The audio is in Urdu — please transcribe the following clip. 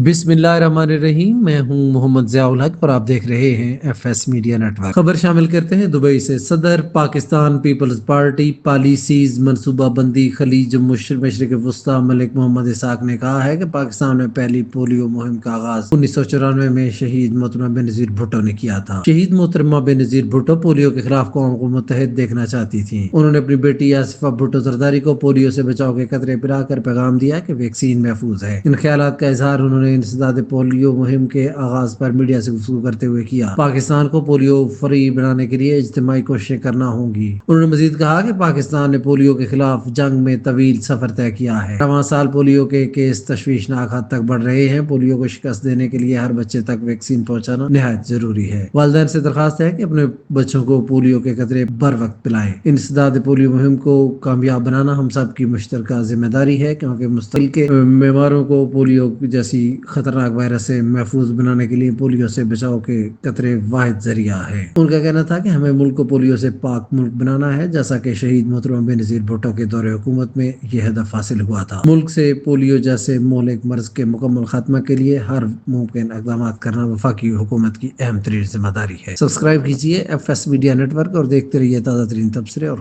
بسم اللہ الرحمن الرحیم، میں ہوں محمد ضیاء الحق اور آپ دیکھ رہے ہیں F S media network. خبر شامل کرتے ہیں دبئی سے۔ صدر پاکستان پیپلز پارٹی پالیسیز منصوبہ بندی خلیج مشرق وسطی ملک محمد اسحاق نے کہا ہے کہ پاکستان میں پہلی پولیو مہم کا آغاز 1994 میں شہید محترمہ بے نظیر بھٹو نے کیا تھا۔ شہید محترمہ بے نظیر بھٹو پولیو کے خلاف قوم کو متحد دیکھنا چاہتی تھیں۔ انہوں نے اپنی بیٹی آصفہ بھٹو زرداری کو پولیو سے بچاؤ کے قطرے پلا کر پیغام دیا کہ ویکسین محفوظ ہے۔ ان خیالات کا اظہار انہوں نے انسداد پولیو مہم کے آغاز پر میڈیا سے گفتگو کرتے ہوئے کیا۔ پاکستان کو پولیو فری بنانے کے لیے اجتماعی کوششیں کرنا ہوں گی۔ انہوں نے مزید کہا کہ پاکستان نے پولیو کے خلاف جنگ میں طویل سفر طے کیا ہے۔ رواں سال پولیو کے کیس تشویشناک حد تک بڑھ رہے ہیں۔ پولیو کو شکست دینے کے لیے ہر بچے تک ویکسین پہنچانا نہایت ضروری ہے۔ والدین سے درخواست ہے کہ اپنے بچوں کو پولیو کے قطرے بر وقت پلائیں۔ انسداد پولیو مہم کو کامیاب بنانا ہم سب کی مشترکہ ذمہ داری ہے، کیونکہ مستقبل کے بیماروں کو پولیو جیسی خطرناک وائرس سے محفوظ بنانے کے لیے پولیو سے بچاؤ کے قطرے واحد ذریعہ ہے۔ ان کا کہنا تھا کہ ہمیں ملک کو پولیو سے پاک ملک بنانا ہے، جیسا کہ شہید محترمہ بے نظیر بھٹو کے دور حکومت میں یہ ہدف حاصل ہوا تھا۔ ملک سے پولیو جیسے مہلک مرض کے مکمل خاتمہ کے لیے ہر ممکن اقدامات کرنا وفاقی حکومت کی اہم ترین ذمہ داری ہے۔ سبسکرائب کیجیے F S media network اور دیکھتے رہیے تازہ ترین تبصرے اور